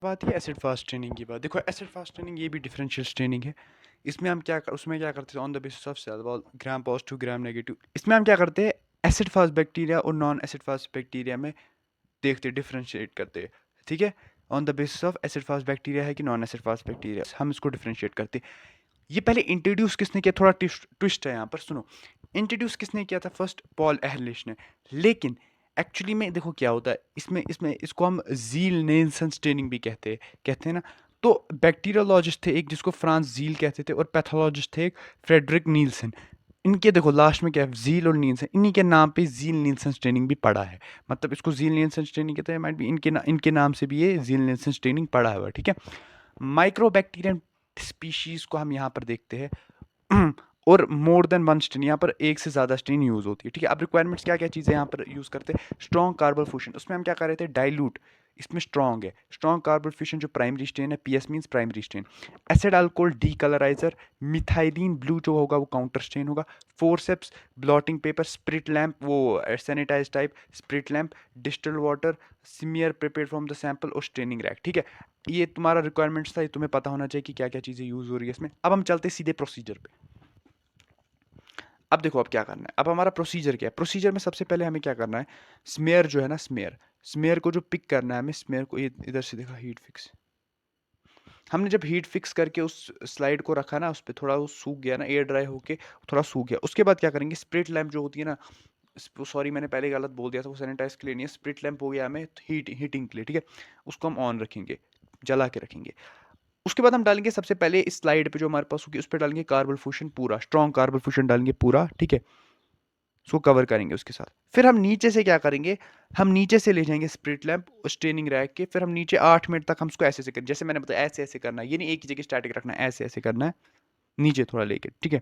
बात है acid fast training की बात। देखो एसिड फास्ट ट्रेनिंग ये भी डिफरेंशियल ट्रेनिंग है। इसमें हम उसमें क्या करते हैं on the basis of cell wall gram positive gram negative. इसमें हम क्या करते हैं एसिड फास्ट बैक्टीरिया और नॉन एसिड फास्ट बैक्टीरिया में देखते डिफरेंशिएट करते हैं। ठीक है, on the basis of acid fast bacteria है कि नॉन एसिड फास्ट बैक्टीरिया, हम इसको डिफरेंशिएट करते हैं। ये पहले इंट्रोड्यूस किसने किया, थोड़ा ट्विस्ट है यहाँ पर, सुनो। इंट्रोड्यूस किसने किया था, फर्स्ट पॉल एहरलिश ने। लेकिन एक्चुअली में देखो क्या होता है इसमें इसमें इसको हम जील नेल्सन स्टेनिंग भी कहते हैं ना। तो बैक्टीरियोलॉजिस्ट थे एक जिसको फ्रांस जील कहते थे, और पैथोलॉजिस्ट थे एक फ्रेडरिक नील्सन। इनके देखो लास्ट में क्या है, जील और नील्सन, इन्हीं के नाम पे जील नील्सन स्टेनिंग भी पड़ा है। मतलब इसको जील नील्सन स्टेनिंग कहते हैं, माइट भी इनके नाम से भी ये जील नील्सन स्टेनिंग पड़ा हुआ है। ठीक है, माइक्रोबैक्टीरियम स्पीशीज को हम यहाँ पर देखते हैं और मोर देन वन स्टेन, यहाँ पर एक से ज़्यादा स्टेन यूज़ होती है। ठीक है, अब रिक्वायरमेंट्स क्या क्या चीज़ें यहाँ पर यूज़ करते हैं, स्ट्रॉन्ग कार्बल फ्यूशन, उसमें हम क्या कर रहे थे डाइल्यूट, इसमें स्ट्रॉन्ग है स्ट्रॉन्ग कार्बल फ्यूशन जो प्राइमरी स्टेन है, PS means primary stain. Acid alcohol decolorizer, methylene blue जो होगा वो काउंटर स्टेन होगा। Forceps, blotting paper, spirit lamp वो sanitize type spirit lamp, distil water, smear prepared from the sample और staining rack. ठीक है, ये तुम्हारा रिक्वायरमेंट्स था, ये तुम्हें पता होना चाहिए कि क्या क्या चीज़ें यूज़ हो रही है इसमें। अब हम चलते सीधे प्रोसीजर पे। अब देखो अब क्या करना है, अब हमारा प्रोसीजर क्या है। प्रोसीजर में सबसे पहले हमें क्या करना है, स्मेयर जो है ना, स्मेयर को जो पिक करना है हमें, स्मेयर को इधर से देखा हीट फिक्स, हमने जब हीट फिक्स करके उस स्लाइड को रखा ना, उस पर थोड़ा वो सूख गया ना, एयर ड्राई होके थोड़ा सूख गया, उसके बाद क्या करेंगे, स्प्रिट लैम्प जो होती है ना, सॉरी मैंने पहले गलत बोल दिया था, वो सैनिटाइज के लिए नहीं है, स्प्रिट लैम्प हो गया हमें हीटिंग के लिए। ठीक है, उसको हम ऑन रखेंगे, जला के रखेंगे। उसके बाद हम डालेंगे सबसे पहले इस स्लाइड पे जो हमारे पास होगी उस पर डालेंगे कार्बन फ्यूशन पूरा, स्ट्रॉन्ग कार्बन फ्यूशन डालेंगे पूरा। ठीक है, उसको कवर करेंगे उसके साथ। फिर हम नीचे से क्या करेंगे, हम नीचे से ले जाएंगे स्प्रिट लैम्प स्टेनिंग रैक के, फिर हम नीचे 8 मिनट तक हम उसको ऐसे ऐसे करें, जैसे मैंने बताया ऐसे ऐसे करना है, ये नहीं एक ही जगह स्टैटिक रखना है, ऐसे ऐसे करना है नीचे थोड़ा लेके। ठीक है,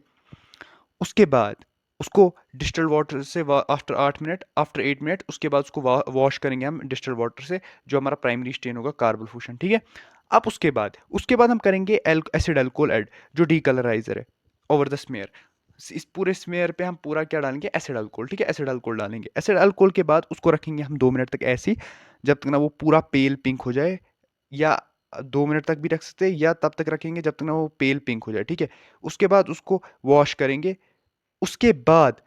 उसके बाद उसको डिस्टिल वाटर से आफ्टर 8 मिनट, आफ्टर 8 मिनट उसके बाद उसको वॉश करेंगे हम डिस्टिल वाटर से, जो हमारा प्राइमरी स्टेन होगा कार्बन फ्यूशन। ठीक है, अब उसके बाद हम करेंगे एसिड अल्कोहल ऐड, जो डीकलराइजर है, ओवर द स्मेयर। इस पूरे स्मेयर पे हम पूरा क्या डालेंगे, एसिड अल्कोहल। ठीक है, एसिड अल्कोहल डालेंगे। एसिड अल्कोहल के बाद उसको रखेंगे हम 2 मिनट तक ऐसे ही, जब तक ना वो पूरा पेल पिंक हो जाए, या 2 मिनट तक भी रख सकते हैं, या तब तक रखेंगे जब तक ना वो पेल पिंक हो जाए। ठीक है, उसके बाद उसको वॉश करेंगे। उसके बाद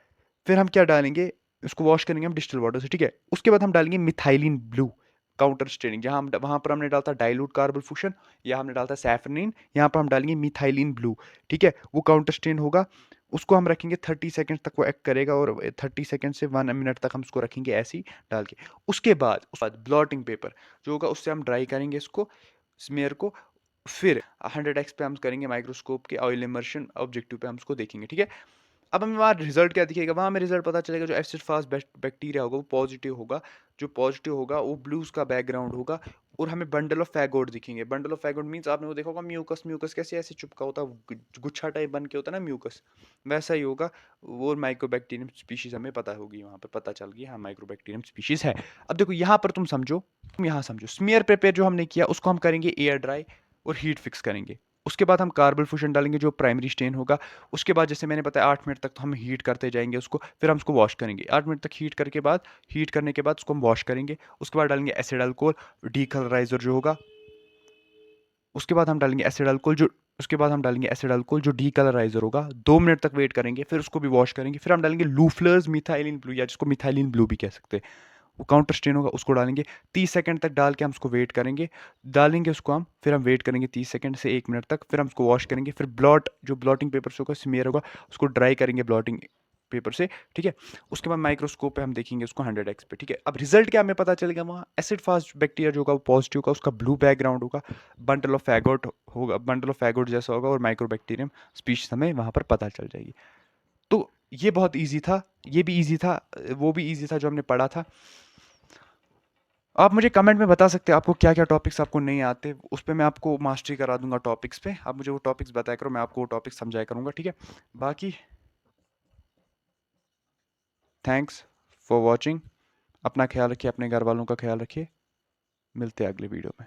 फिर हम क्या डालेंगे, उसको वॉश करेंगे हम डिस्टिल वाटर से। ठीक है, उसके बाद हम डालेंगे मिथाइलिन ब्लू काउंटर स्टेनिंग, जहाँ हम वहाँ पर हमने डालता डाइल्यूट कार्बन फ्यूशन, या हमने डालता सैफरनिन, यहाँ पर हम डालेंगे मिथाइलिन ब्लू। ठीक है, वो काउंटर स्टेन होगा, उसको हम रखेंगे 30 सेकेंड तक, वो एक्ट करेगा, और 30 सेकेंड से 1 मिनट तक हम उसको रखेंगे ऐसे ही डाल के। उसके बाद ब्लॉटिंग पेपर जो होगा उससे हम ड्राई करेंगे इसको, स्मेयर को। फिर 100x पे हम करेंगे माइक्रोस्कोप के ऑयल इमर्शन ऑब्जेक्टिव पे हम उसको देखेंगे। ठीक है, अब हमें वहाँ रिजल्ट क्या दिखेगा, वहाँ हमें रिजल्ट पता चलेगा जो एसिड फास्ट बैक्टीरिया होगा वो पॉजिटिव होगा, जो पॉजिटिव होगा वो ब्लूज का बैकग्राउंड होगा, और हमें बंडल ऑफ फैगोट दिखेंगे। बंडल ऑफ फैगोट मींस आपने वो देखा होगा म्यूकस, म्यूकस कैसे ऐसे चिपका होता है, गुच्छा टाइप बन के होता है ना म्यूकस, वैसा ही होगा वो। माइक्रोबैक्टीरियम स्पीशीज हमें पता होगी, वहाँ पर पता चल गई हाँ माइक्रोबैक्टीरियम स्पीशीज है। अब देखो यहाँ पर तुम यहाँ समझो, स्मीयर प्रिपेयर जो हमने किया उसको हम करेंगे एयर ड्राई और हीट फिक्स करेंगे। उसके बाद हम कार्बन फ्यूशन डालेंगे जो प्राइमरी स्टेन होगा। उसके बाद जैसे मैंने बताया 8 मिनट तक तो हम हीट करते जाएंगे उसको, फिर हम उसको वॉश करेंगे 8 मिनट तक हीट करने के बाद उसको हम वॉश करेंगे। उसके बाद डालेंगे एसिड अल्कोहल डीकलराइजर जो होगा, उसके बाद हम डालेंगे एसिड अल्कोहल जो उसके बाद हम डालेंगे एसिड अल्कोहल जो डीकलराइजर होगा। 2 मिनट तक वेट करेंगे, फिर उसको भी वॉश करेंगे। फिर हम डालेंगे लूफलर्स मिथाइलिन ब्लू, या जिसको मिथाइलिन ब्लू भी कह सकते हैं, वो काउंटर स्टेन होगा, उसको डालेंगे। 30 सेकंड तक डाल के हम उसको वेट करेंगे, डालेंगे उसको हम, फिर हम वेट करेंगे 30 सेकंड से 1 मिनट तक, फिर हम उसको वॉश करेंगे। फिर जो ब्लॉटिंग पेपर से होगा, स्मेयर होगा, उसको ड्राई करेंगे ब्लॉटिंग पेपर से। ठीक है, उसके बाद माइक्रोस्कोप पे हम देखेंगे उसको 100x पे। ठीक है, अब रिजल्ट क्या हमें पता चलेगा, वहाँ एसिड फास्ट बैक्टीरिया जो होगा वो पॉजिटिव होगा, उसका ब्लू बैकग्राउंड होगा, बंडल ऑफ फैगोट होगा, बंडल ऑफ फैगोट जैसा होगा, और माइक्रोबैक्टीरियम स्पीशीज हमें वहाँ पर पता चल जाएगी। तो ये बहुत ईजी था, ये भी ईजी था, वो भी ईजी था जो हमने पढ़ा था। आप मुझे कमेंट में बता सकते हैं आपको क्या क्या टॉपिक्स आपको नहीं आते, उस पर मैं आपको मास्टरी करा दूंगा टॉपिक्स पे। आप मुझे वो टॉपिक्स बताया करो, मैं आपको वो टॉपिक्स समझाया करूंगा। ठीक है, बाकी थैंक्स फॉर वॉचिंग। अपना ख्याल रखिए, अपने घर वालों का ख्याल रखिए। मिलते हैं अगले वीडियो में।